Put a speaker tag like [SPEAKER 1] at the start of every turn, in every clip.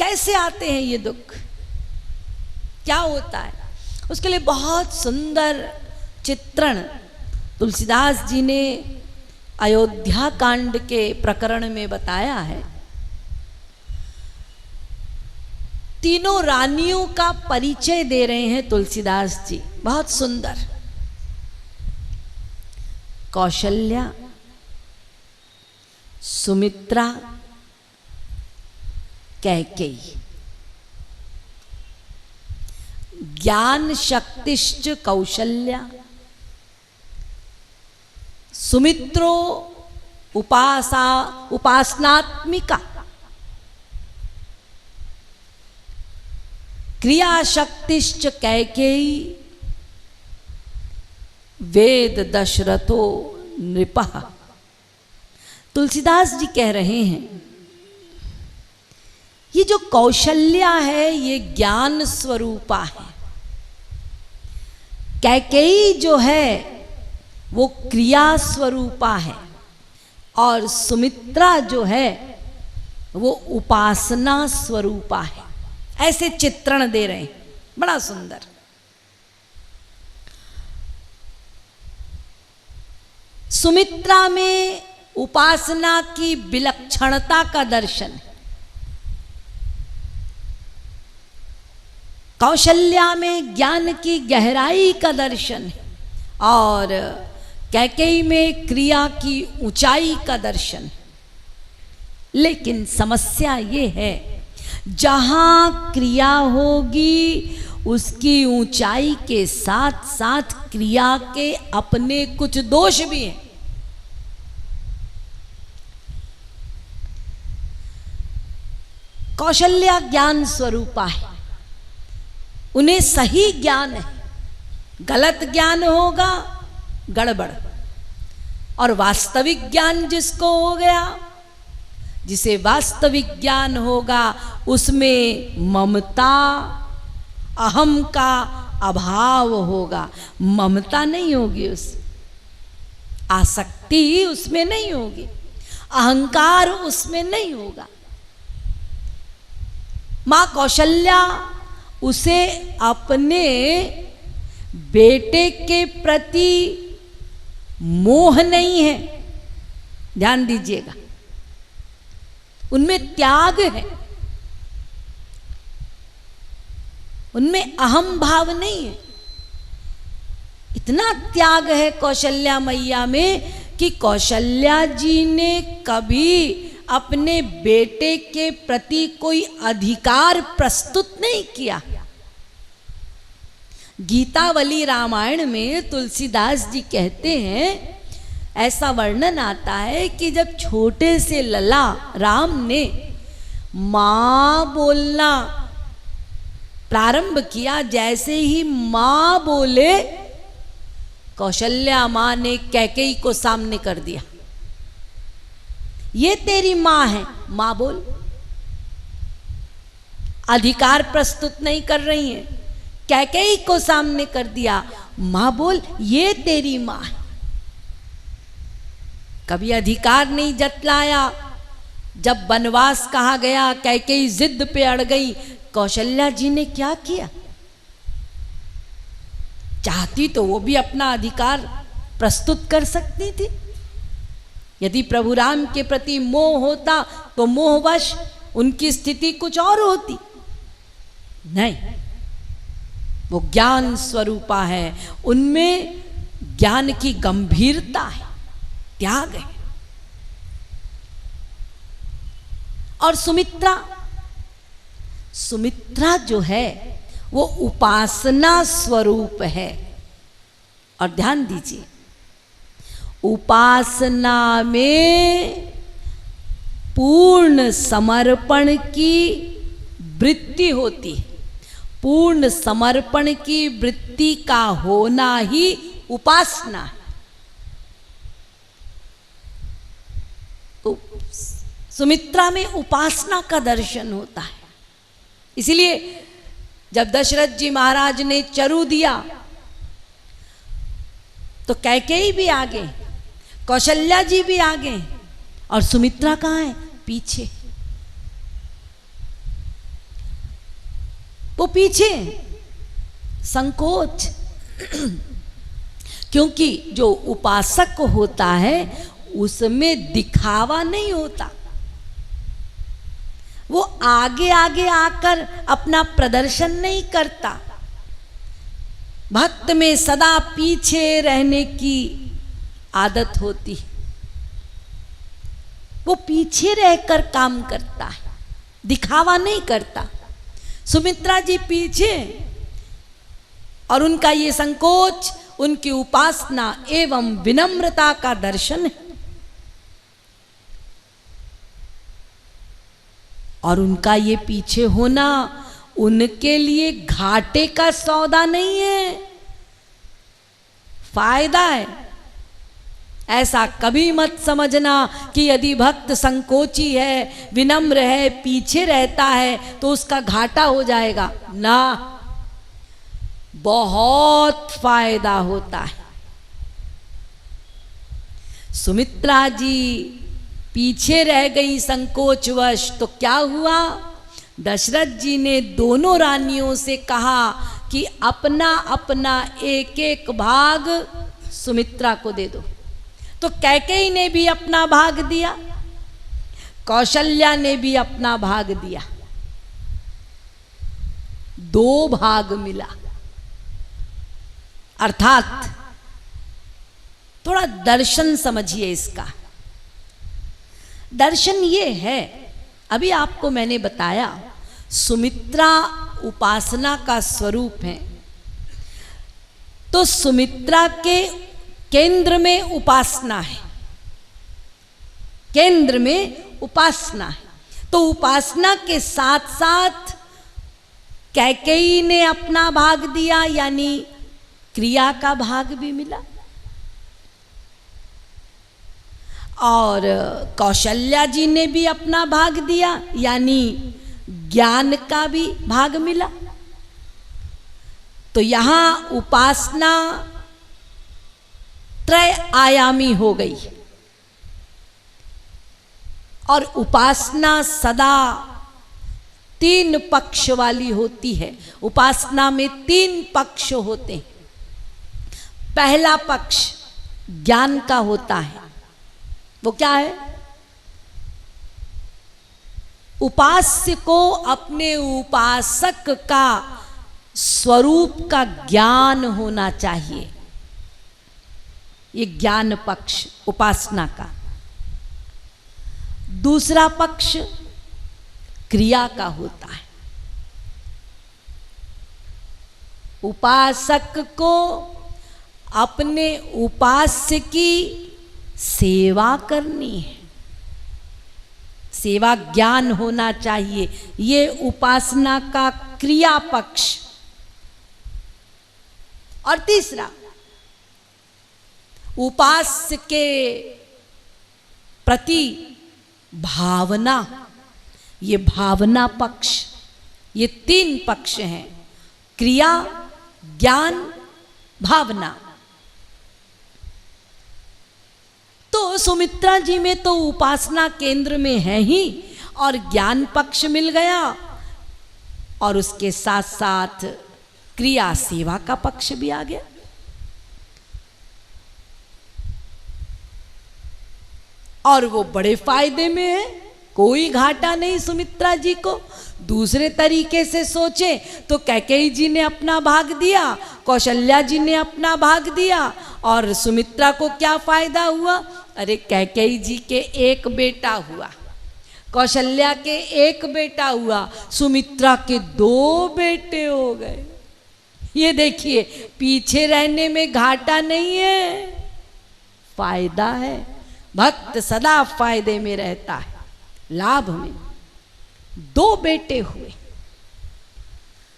[SPEAKER 1] कैसे आते हैं ये दुख, क्या होता है, उसके लिए बहुत सुंदर चित्रण तुलसीदास जी ने अयोध्या कांड के प्रकरण में बताया है। तीनों रानियों का परिचय दे रहे हैं तुलसीदास जी, बहुत सुंदर। कौशल्या, सुमित्रा, कैकेयी। ज्ञान शक्तिश्च कौशल्या, सुमित्रो उपासनात्मिका, क्रिया शक्तिश्च कैकेयी, वेद दशरथो नृपः। तुलसीदास जी कह रहे हैं ये जो कौशल्या है ये ज्ञान स्वरूपा है, कैकेयी जो है वो क्रिया स्वरूपा है, और सुमित्रा जो है वो उपासना स्वरूपा है। ऐसे चित्रण दे रहे हैं, बड़ा सुंदर। सुमित्रा में उपासना की विलक्षणता का दर्शन है, कौशल्या में ज्ञान की गहराई का दर्शन है, और कैकेयी में क्रिया की ऊंचाई का दर्शन है। लेकिन समस्या ये है, जहां क्रिया होगी उसकी ऊंचाई के साथ साथ क्रिया के अपने कुछ दोष भी हैं। कौशल्या ज्ञान स्वरूपा है, उन्हें सही ज्ञान है, गलत ज्ञान होगा गड़बड़, और वास्तविक ज्ञान जिसको हो गया, जिसे वास्तविक ज्ञान होगा उसमें ममता अहम का अभाव होगा। ममता नहीं होगी, उस आसक्ति उसमें नहीं होगी, अहंकार उसमें नहीं होगा। मां कौशल्या उसे अपने बेटे के प्रति मोह नहीं है, ध्यान दीजिएगा, उनमें त्याग है, उनमें अहम भाव नहीं है। इतना त्याग है कौशल्या मैया में कि कौशल्या जी ने कभी अपने बेटे के प्रति कोई अधिकार प्रस्तुत नहीं किया। गीतावली रामायण में तुलसीदास जी कहते हैं, ऐसा वर्णन आता है कि जब छोटे से लला राम ने मां बोलना प्रारंभ किया, जैसे ही मां बोले कौशल्या मां ने कैकेयी को सामने कर दिया, ये तेरी मां है, मां बोल। अधिकार प्रस्तुत नहीं कर रही है, कैकेयी को सामने कर दिया, मां बोल, ये तेरी मां है। कभी अधिकार नहीं जतलाया। जब वनवास कहा गया, कैकेयी जिद पे अड़ गई, कौशल्या जी ने क्या किया? चाहती तो वो भी अपना अधिकार प्रस्तुत कर सकती थी। यदि प्रभु राम के प्रति मोह होता तो मोहवश उनकी स्थिति कुछ और होती। नहीं, वो ज्ञान स्वरूपा है, उनमें ज्ञान की गंभीरता है, त्याग है। और सुमित्रा जो है वो उपासना स्वरूप है। और ध्यान दीजिए, उपासना में पूर्ण समर्पण की वृत्ति होती है। पूर्ण समर्पण की वृत्ति का होना ही उपासना है। तो सुमित्रा में उपासना का दर्शन होता है। इसीलिए जब दशरथ जी महाराज ने चरु दिया तो कैकेयी भी आगे, कौशल्या जी भी आगे, और सुमित्रा कहाँ है? पीछे। वो पीछे संकोच। क्योंकि जो उपासक होता है उसमें दिखावा नहीं होता, वो आगे आगे आकर अपना प्रदर्शन नहीं करता। भक्त में सदा पीछे रहने की आदत होती है, वो पीछे रहकर काम करता है, दिखावा नहीं करता। सुमित्रा जी पीछे, और उनका ये संकोच उनकी उपासना एवं विनम्रता का दर्शन है। और उनका ये पीछे होना उनके लिए घाटे का सौदा नहीं है, फायदा है। ऐसा कभी मत समझना कि यदि भक्त संकोची है, विनम्र है, पीछे रहता है तो उसका घाटा हो जाएगा। ना, बहुत फायदा होता है। सुमित्रा जी पीछे रह गई संकोचवश, तो क्या हुआ? दशरथ जी ने दोनों रानियों से कहा कि अपना अपना एक एक भाग सुमित्रा को दे दो। तो कैकेयी ने भी अपना भाग दिया, कौशल्या ने भी अपना भाग दिया, 2 भाग मिला। अर्थात थोड़ा दर्शन समझिए इसका। दर्शन ये है, अभी आपको मैंने बताया सुमित्रा उपासना का स्वरूप है, तो सुमित्रा के केंद्र में उपासना है, केंद्र में उपासना है। तो उपासना के साथ साथ कैकेयी ने अपना भाग दिया, यानी क्रिया का भाग भी मिला, और कौशल्या जी ने भी अपना भाग दिया, यानी ज्ञान का भी भाग मिला। तो यहां उपासना त्रय आयामी हो गई, और उपासना सदा 3 पक्ष वाली होती है। उपासना में 3 पक्ष होते हैं। पहला पक्ष ज्ञान का होता है, वो क्या है? उपास्य को अपने उपासक का स्वरूप का ज्ञान होना चाहिए, ये ज्ञान पक्ष उपासना का। दूसरा पक्ष क्रिया का होता है। उपासक को अपने उपास्य की सेवा करनी है, सेवा ज्ञान होना चाहिए, ये उपासना का क्रिया पक्ष। और तीसरा उपास्य के प्रति भावना, ये भावना पक्ष। ये 3 पक्ष हैं, क्रिया, ज्ञान, भावना। तो सुमित्रा जी में तो उपासना केंद्र में है ही, और ज्ञान पक्ष मिल गया, और उसके साथ साथ क्रिया सेवा का पक्ष भी आ गया। और वो बड़े फायदे में है, कोई घाटा नहीं सुमित्रा जी को। दूसरे तरीके से सोचे तो कैकेयी जी ने अपना भाग दिया, कौशल्या जी ने अपना भाग दिया, और सुमित्रा को क्या फायदा हुआ? अरे कैकेयी जी के 1 बेटा हुआ, कौशल्या के 1 बेटा हुआ, सुमित्रा के 2 बेटे हो गए। ये देखिए, पीछे रहने में घाटा नहीं है, फायदा है। भक्त सदा फायदे में रहता है, लाभ में। 2 बेटे हुए,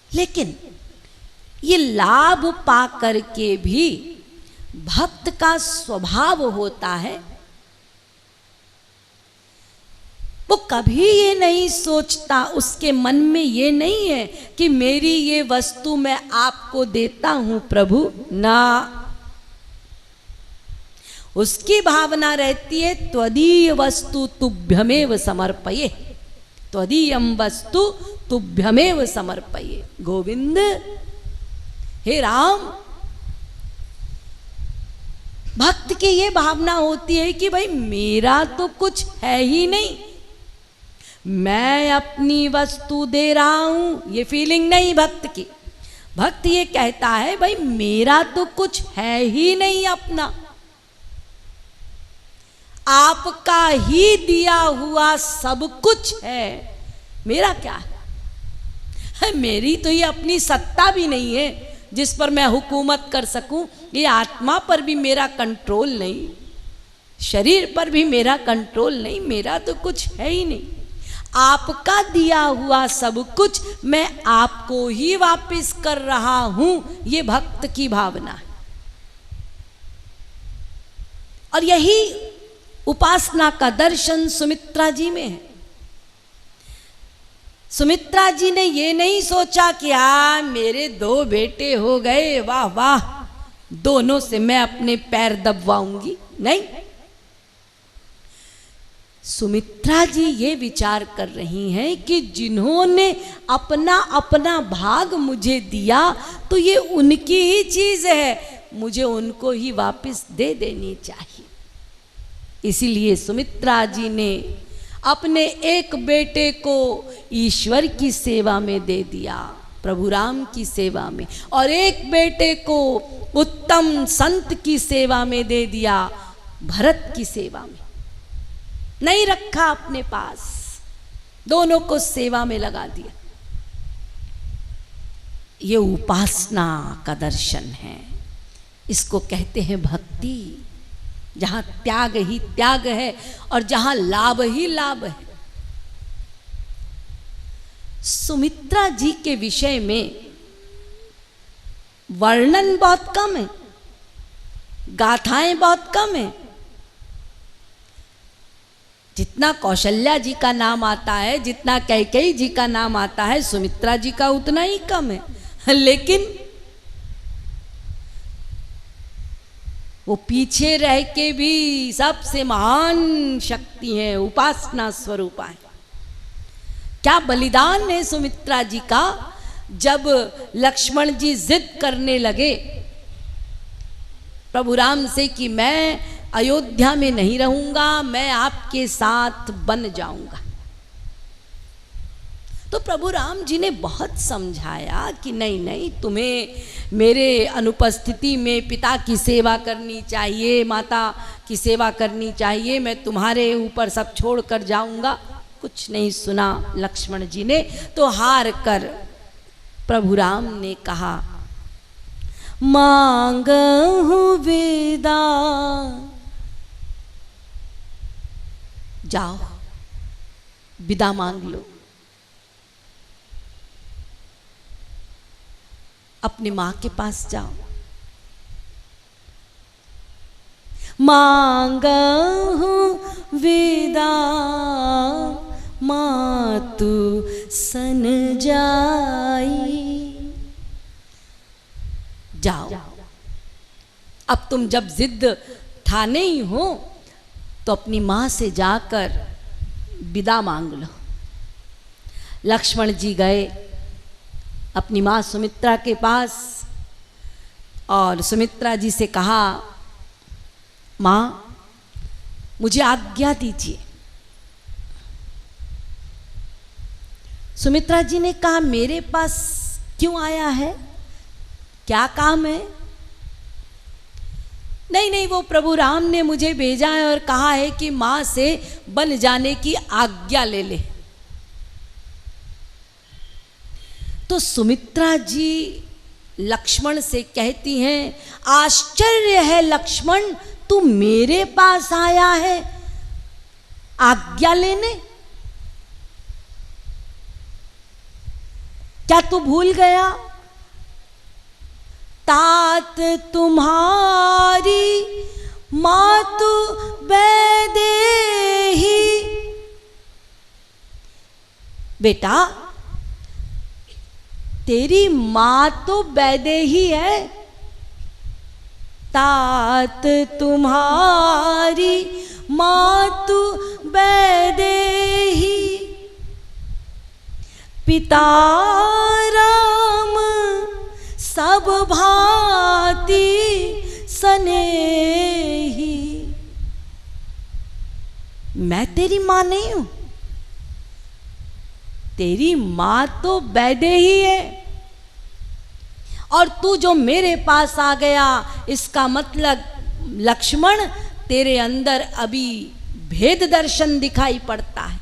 [SPEAKER 1] लेकिन ये लाभ पा करके भी भक्त का स्वभाव होता है, वो कभी ये नहीं सोचता, उसके मन में ये नहीं है कि मेरी ये वस्तु मैं आपको देता हूं प्रभु, ना। उसकी भावना रहती है त्वदीय वस्तु तुभ्यमेव समर्पये, त्वदीयं वस्तु तुभ्यमेव समर्पये। गोविंद, हे राम, भक्त की ये भावना होती है कि भाई मेरा तो कुछ है ही नहीं, मैं अपनी वस्तु दे रहा हूं, ये फीलिंग नहीं भक्त की। भक्त ये कहता है भाई मेरा तो कुछ है ही नहीं अपना, आपका ही दिया हुआ सब कुछ है, मेरा क्या है? मेरी तो ये अपनी सत्ता भी नहीं है जिस पर मैं हुकूमत कर सकूं, ये आत्मा पर भी मेरा कंट्रोल नहीं, शरीर पर भी मेरा कंट्रोल नहीं, मेरा तो कुछ है ही नहीं। आपका दिया हुआ सब कुछ मैं आपको ही वापस कर रहा हूं, ये भक्त की भावना है। और यही उपासना का दर्शन सुमित्रा जी में है। सुमित्रा जी ने ये नहीं सोचा कि मेरे 2 बेटे हो गए, वाह वाह, दोनों से मैं अपने पैर दबवाऊंगी, नहीं। सुमित्रा जी ये विचार कर रही हैं कि जिन्होंने अपना अपना भाग मुझे दिया तो ये उनकी ही चीज है, मुझे उनको ही वापस दे देनी चाहिए। इसीलिए सुमित्रा जी ने अपने एक बेटे को ईश्वर की सेवा में दे दिया, प्रभु राम की सेवा में, और एक बेटे को उत्तम संत की सेवा में दे दिया, भरत की सेवा में। नहीं रखा अपने पास, दोनों को सेवा में लगा दिया। ये उपासना का दर्शन है, इसको कहते हैं भक्ति, जहां त्याग ही त्याग है और जहां लाभ ही लाभ है। सुमित्रा जी के विषय में वर्णन बहुत कम है, गाथाएं बहुत कम है। जितना कौशल्या जी का नाम आता है, जितना कैकेयी जी का नाम आता है, सुमित्रा जी का उतना ही कम है। लेकिन वो पीछे रह के भी सबसे महान शक्ति है, उपासना स्वरूपा है। क्या बलिदान है सुमित्रा जी का। जब लक्ष्मण जी जिद करने लगे प्रभु राम से कि मैं अयोध्या में नहीं रहूंगा, मैं आपके साथ बन जाऊंगा, तो प्रभु राम जी ने बहुत समझाया कि नहीं नहीं, तुम्हें मेरे अनुपस्थिति में पिता की सेवा करनी चाहिए, माता की सेवा करनी चाहिए, मैं तुम्हारे ऊपर सब छोड़ कर जाऊंगा। कुछ नहीं सुना लक्ष्मण जी ने, तो हार कर प्रभु राम ने कहा, मांगहु विदा, जाओ विदा मांग लो, अपनी मां के पास जाओ। मांगहु विदा, मातु सन जाई। जाओ, अब तुम जब जिद ठाने ही हो तो अपनी मां से जाकर विदा मांग लो। लक्ष्मण जी गए अपनी मां सुमित्रा के पास और सुमित्रा जी से कहा, मां मुझे आज्ञा दीजिए। सुमित्रा जी ने कहा, मेरे पास क्यों आया है, क्या काम है? नहीं नहीं, वो प्रभु राम ने मुझे भेजा है और कहा है कि मां से बन जाने की आज्ञा ले ले। तो सुमित्रा जी लक्ष्मण से कहती हैं, आश्चर्य है लक्ष्मण, तू मेरे पास आया है आज्ञा लेने, क्या तू भूल गया तात तुम्हारी मातु बैदेही। बेटा तेरी मां तो बैदेही है, तात तुम्हारी मातु बैदेही। पिता राम सब भांति स्नेही। मैं तेरी मां नहीं हूं, तेरी मां तो वैदेही है, और तू जो मेरे पास आ गया, इसका मतलब लक्ष्मण तेरे अंदर अभी भेद दर्शन दिखाई पड़ता है।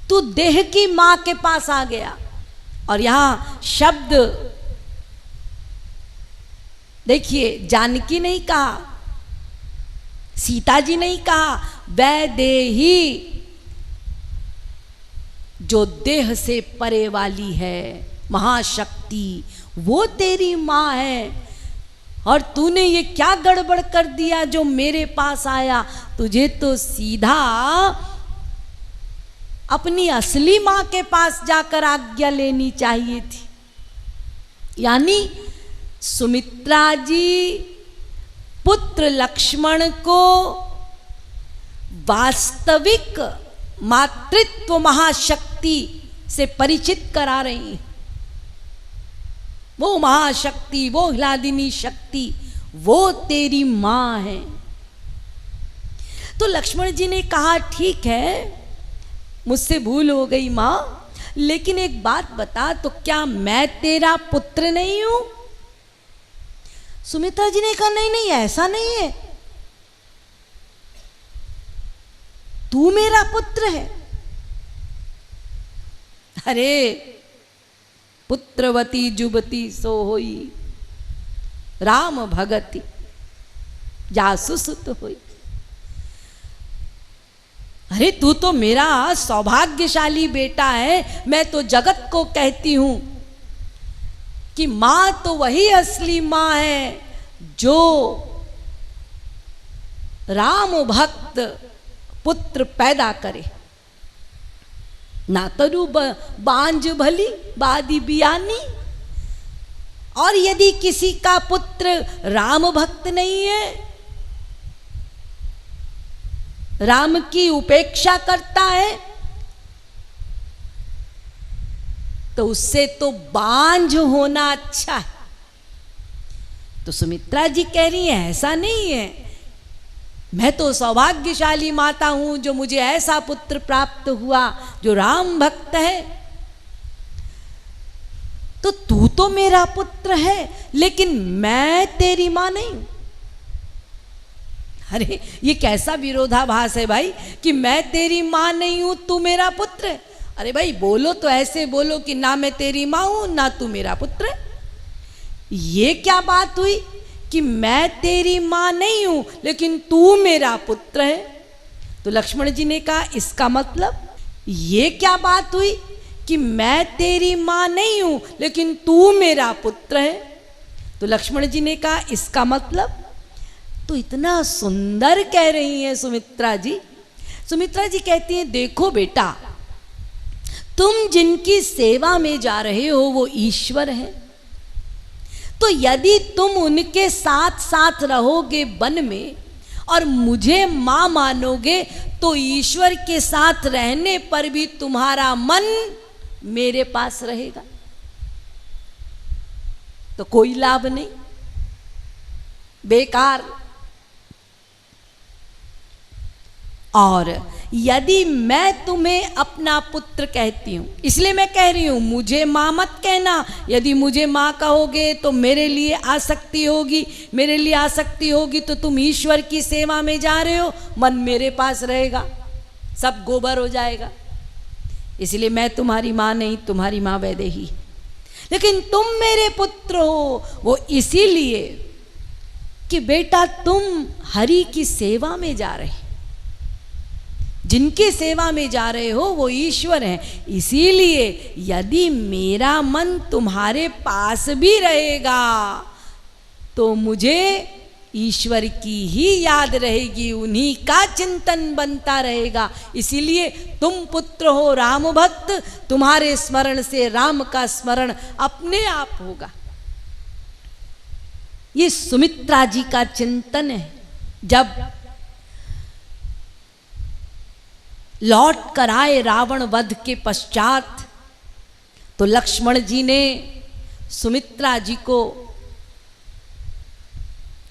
[SPEAKER 1] तू देह की मां के पास आ गया। और यहां शब्द देखिए, जानकी नहीं कहा, सीता जी नहीं कहा, वैदेही जो देह से परे वाली है, महाशक्ति, वो तेरी मां है। और तूने ये क्या गड़बड़ कर दिया जो मेरे पास आया? तुझे तो सीधा अपनी असली मां के पास जाकर आज्ञा लेनी चाहिए थी। यानी सुमित्रा जी पुत्र लक्ष्मण को वास्तविक मातृत्व महाशक्ति से परिचित करा रही हैं। वो महाशक्ति, वो ह्लादिनी शक्ति, वो तेरी मां है। तो लक्ष्मण जी ने कहा, ठीक है, मुझसे भूल हो गई मां, लेकिन एक बात बता, तो क्या मैं तेरा पुत्र नहीं हूं? सुमित्रा जी ने कहा, नहीं नहीं, ऐसा नहीं है, तू मेरा पुत्र है। अरे पुत्रवती जुबती सो होई, राम भगति जासु सुत होई। अरे तू तो मेरा सौभाग्यशाली बेटा है। मैं तो जगत को कहती हूं कि मां तो वही असली मां है जो राम भक्त पुत्र पैदा करे। ना तरु बांझ भली बादी बियानी। और यदि किसी का पुत्र राम भक्त नहीं है, राम की उपेक्षा करता है, तो उससे तो बांझ होना अच्छा है। तो सुमित्रा जी कह रही है, ऐसा नहीं है, मैं तो सौभाग्यशाली माता हूं जो मुझे ऐसा पुत्र प्राप्त हुआ जो राम भक्त है। तो तू तो मेरा पुत्र है, लेकिन मैं तेरी मां नहीं हूं। अरे ये कैसा विरोधाभास है भाई, कि मैं तेरी मां नहीं हूं, तू मेरा पुत्र है। अरे भाई बोलो तो ऐसे बोलो कि ना मैं तेरी मां हूं, ना तू मेरा पुत्र है। ये क्या बात हुई कि मैं तेरी मां नहीं हूं, लेकिन तू मेरा पुत्र है? तो लक्ष्मण जी ने कहा, इसका मतलब ये क्या बात हुई कि मैं तेरी मां नहीं हूं, लेकिन तू मेरा पुत्र है? तो लक्ष्मण जी ने कहा, इसका मतलब। तो इतना सुंदर कह रही हैं सुमित्रा जी। सुमित्रा जी कहती हैं, देखो बेटा, तुम जिनकी सेवा में जा रहे हो वो ईश्वर है। तो यदि तुम उनके साथ साथ रहोगे वन में और मुझे मां मानोगे, तो ईश्वर के साथ रहने पर भी तुम्हारा मन मेरे पास रहेगा, तो कोई लाभ नहीं, बेकार। और यदि मैं तुम्हें अपना पुत्र कहती हूं, इसलिए मैं कह रही हूं, मुझे मां मत कहना। यदि मुझे मां कहोगे तो मेरे लिए आसक्ति होगी, मेरे लिए आसक्ति होगी तो तुम ईश्वर की सेवा में जा रहे हो, मन मेरे पास रहेगा, सब गोबर हो जाएगा। इसलिए मैं तुम्हारी मां नहीं, तुम्हारी मां वैदेही। लेकिन तुम मेरे पुत्र हो, वो इसीलिए कि बेटा तुम हरि की सेवा में जा रहे, जिनकी सेवा में जा रहे हो वो ईश्वर हैं। इसीलिए यदि मेरा मन तुम्हारे पास भी रहेगा तो मुझे ईश्वर की ही याद रहेगी, उन्हीं का चिंतन बनता रहेगा। इसीलिए तुम पुत्र हो राम भक्त, तुम्हारे स्मरण से राम का स्मरण अपने आप होगा। ये सुमित्रा जी का चिंतन है। जब लौट कर आए रावण वध के पश्चात, तो लक्ष्मण जी ने सुमित्रा जी को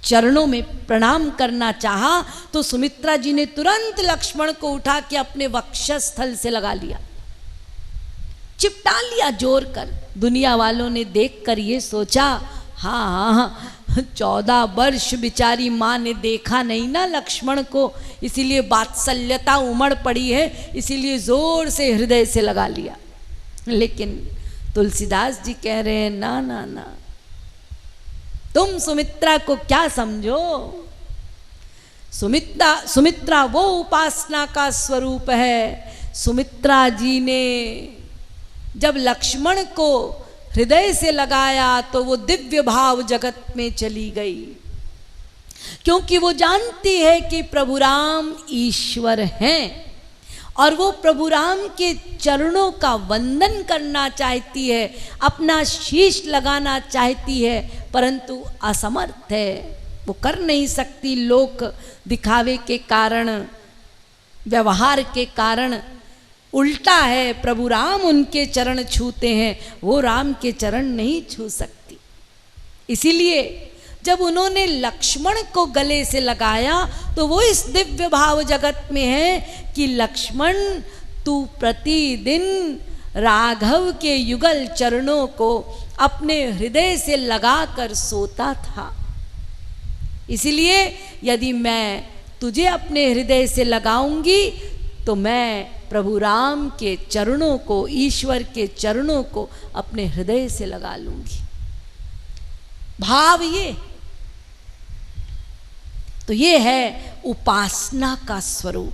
[SPEAKER 1] चरणों में प्रणाम करना चाहा, तो सुमित्रा जी ने तुरंत लक्ष्मण को उठा के अपने वक्षस्थल से लगा लिया, चिपटा लिया जोर कर। दुनिया वालों ने देखकर ये सोचा, हाँ 14 वर्ष बेचारी माँ ने देखा नहीं ना लक्ष्मण को, इसीलिए वात्सल्यता उमड़ पड़ी है, इसीलिए जोर से हृदय से लगा लिया। लेकिन तुलसीदास जी कह रहे हैं, ना ना ना, तुम सुमित्रा को क्या समझो, सुमित्रा वो उपासना का स्वरूप है। सुमित्रा जी ने जब लक्ष्मण को हृदय से लगाया तो वो दिव्य भाव जगत में चली गई, क्योंकि वो जानती है कि प्रभु राम ईश्वर हैं और वो प्रभु राम के चरणों का वंदन करना चाहती है, अपना शीश लगाना चाहती है, परंतु असमर्थ है, वो कर नहीं सकती। लोक दिखावे के कारण, व्यवहार के कारण उल्टा है, प्रभु राम उनके चरण छूते हैं, वो राम के चरण नहीं छू सकती। इसीलिए जब उन्होंने लक्ष्मण को गले से लगाया तो वो इस दिव्य भाव जगत में है कि लक्ष्मण तू प्रतिदिन राघव के युगल चरणों को अपने हृदय से लगाकर सोता था। इसलिए यदि मैं तुझे अपने हृदय से लगाऊंगी तो मैं प्रभु राम के चरणों को, ईश्वर के चरणों को अपने हृदय से लगा लूंगी। भाव ये तो ये है उपासना का स्वरूप।